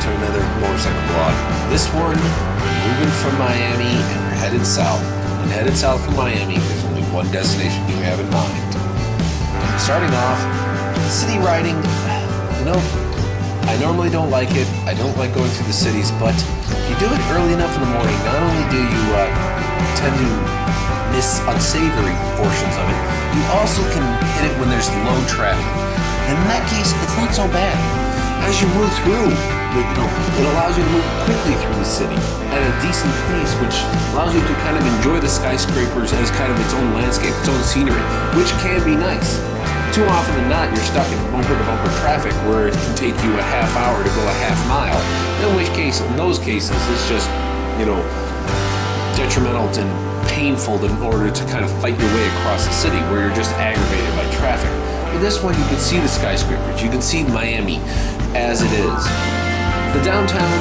to another motorcycle blog. This one, we're moving from Miami and we're headed south. And headed south from Miami, there's only one destination you have in mind. Starting off, city riding, I normally don't like it. I don't like going through the cities, but if you do it early enough in the morning, not only do you tend to miss unsavory portions of it, you also can hit it when there's low traffic. And in that case, it's not so bad. As you move through, it allows you to move quickly through the city at a decent pace, which allows you to kind of enjoy the skyscrapers as kind of its own landscape, its own scenery, which can be nice. Too often than not, you're stuck in bumper-to-bumper traffic where it can take you a half hour to go a half mile. In those cases, it's just, detrimental and painful in order to kind of fight your way across the city where you're just aggravated by traffic. With this one, you can see the skyscrapers. You can see Miami as it is. The downtown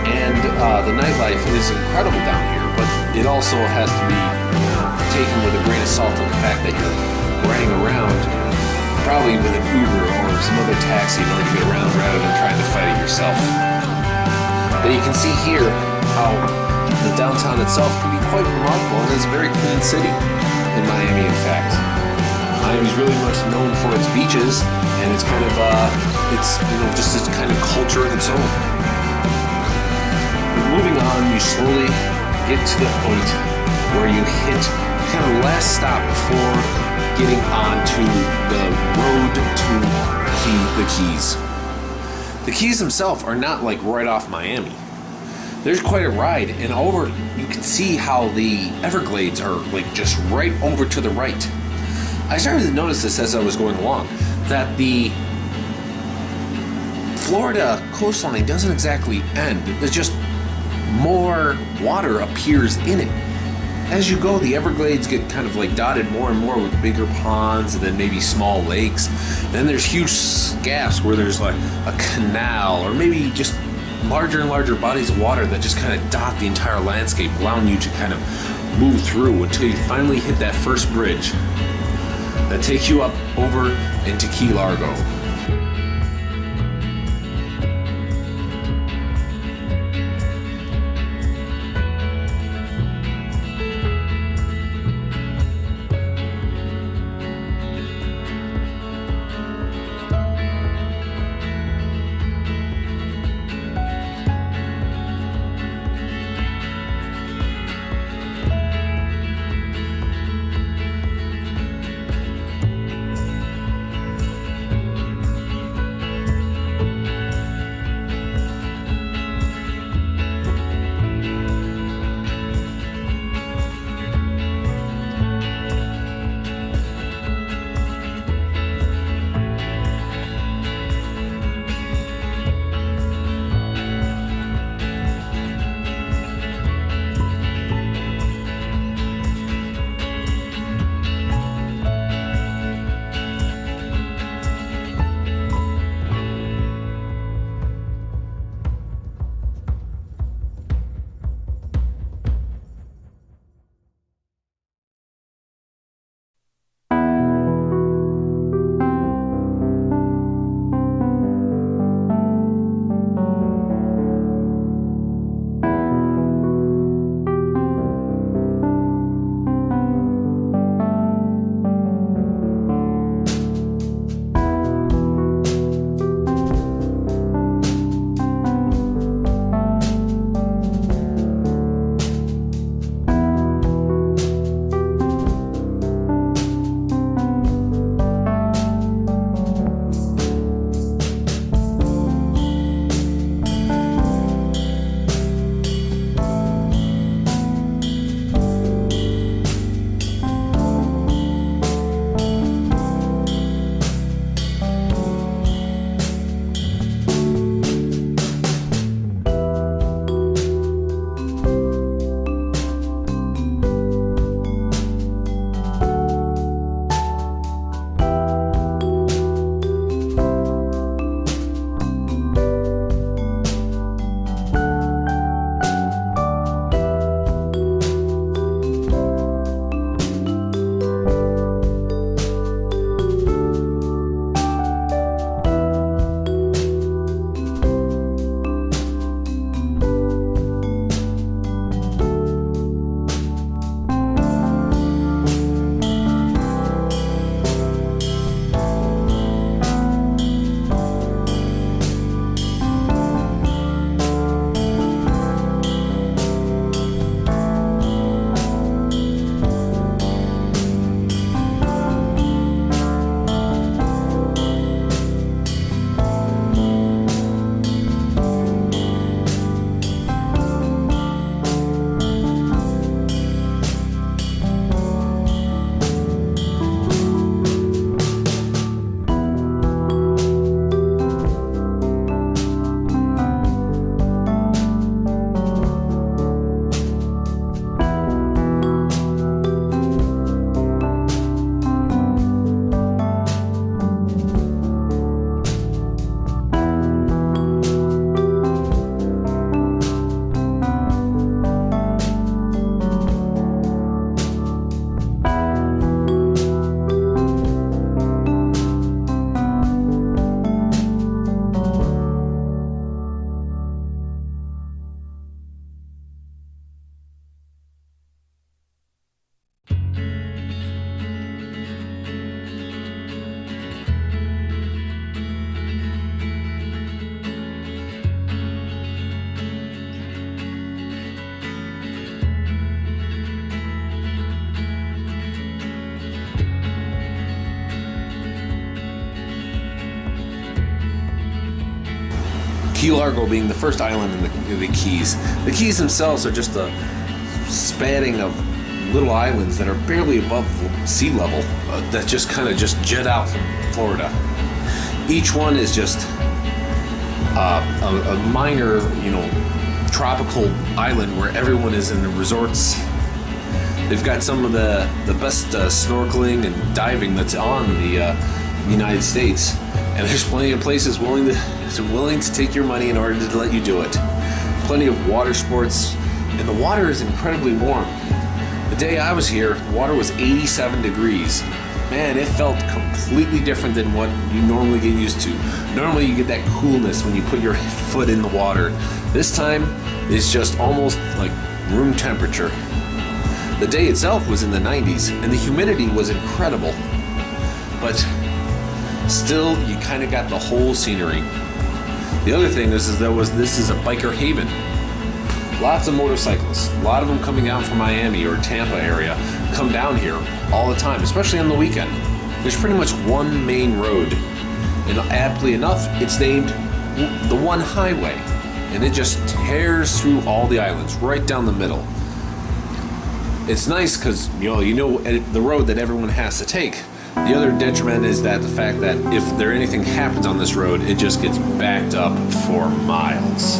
and the nightlife is incredible down here, but it also has to be taken with a grain of salt of the fact that you're riding around probably with an Uber or some other taxi in order to get around rather than trying to fight it yourself. But you can see here how the downtown itself can be quite remarkable, and it's a very clean city in Miami, in fact. Miami's really much known for its beaches, and it's kind of, just this kind of culture of its own. But moving on, you slowly get to the point where you hit kind of the last stop before getting onto the road to the Keys. The Keys themselves are not like right off Miami. There's quite a ride, and you can see how the Everglades are like just right over to the right. I started to notice this as I was going along, that the Florida coastline doesn't exactly end. There's just more water appears in it. As you go, the Everglades get kind of like dotted more and more with bigger ponds and then maybe small lakes. Then there's huge gaps where there's like a canal or maybe just larger and larger bodies of water that just kind of dot the entire landscape, allowing you to kind of move through until you finally hit that first bridge that takes you up over into Key Largo. Key Largo being the first island in the Keys. The Keys themselves are just a spanning of little islands that are barely above sea level that just kind of just jet out from Florida. Each one is just a minor, tropical island where everyone is in the resorts. They've got some of the best snorkeling and diving that's on the United States, and there's plenty of places willing to take your money in order to let you do it. Plenty of water sports, and the water is incredibly warm. The day I was here, the water was 87 degrees. Man, it felt completely different than what you normally get used to. Normally you get that coolness when you put your foot in the water. This time, it's just almost like room temperature. The day itself was in the 90s, and the humidity was incredible. But still, you kind of got the whole scenery. The other thing is this is a biker haven. Lots of motorcyclists, a lot of them coming out from Miami or Tampa area, come down here all the time, especially on the weekend. There's pretty much one main road, and aptly enough, it's named the One Highway, and it just tears through all the islands, right down the middle. It's nice because you know the road that everyone has to take. The other detriment is that the fact that if anything happens on this road, it just gets backed up for miles.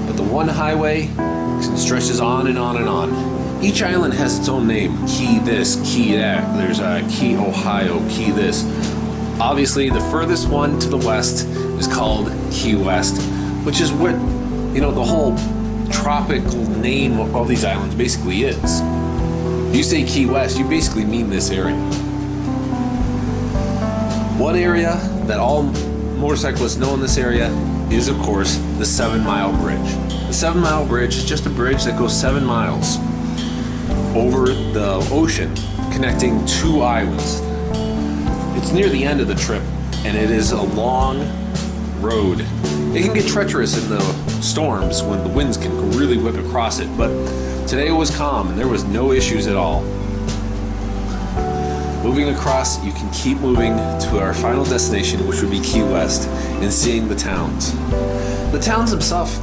But the One Highway stretches on and on and on. Each island has its own name. Key this, Key that. There's Key Ohio, Key this. Obviously, the furthest one to the west is called Key West, which is what, the whole tropical name of all these islands basically is. If you say Key West, you basically mean this area. One area that all motorcyclists know in this area is, of course, the 7 Mile Bridge. The 7 Mile Bridge is just a bridge that goes 7 miles over the ocean, connecting two islands. It's near the end of the trip, and it is a long road. It can get treacherous in the storms when the winds can really whip across it, but today it was calm and there was no issues at all. Moving across, you can keep moving to our final destination, which would be Key West, and seeing the towns. The towns themselves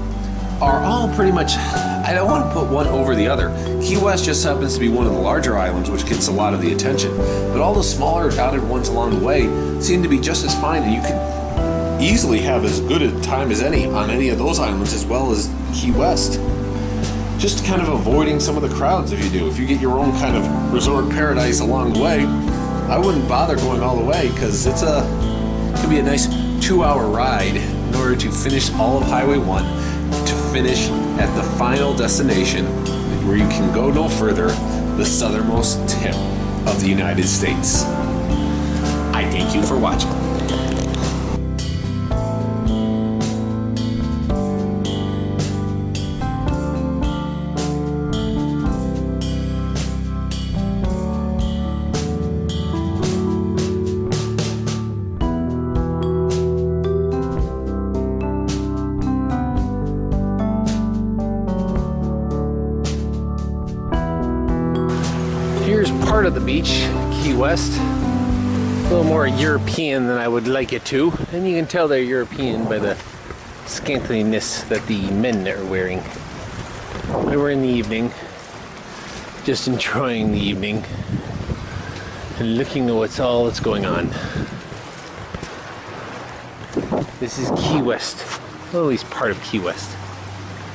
are all pretty much, I don't want to put one over the other. Key West just happens to be one of the larger islands, which gets a lot of the attention, but all the smaller dotted ones along the way seem to be just as fine, and you can easily have as good a time as any on any of those islands as well as Key West. Just kind of avoiding some of the crowds if you do. If you get your own kind of resort paradise along the way, I wouldn't bother going all the way because it could be a nice 2-hour ride in order to finish all of Highway 1 to finish at the final destination where you can go no further, the southernmost tip of the United States. I thank you for watching. Here's part of the beach, Key West. A little more European than I would like it to. And you can tell they're European by the scantiness that the men are wearing. We were in the evening, just enjoying the evening and looking at what's all that's going on. This is Key West, well, at least part of Key West.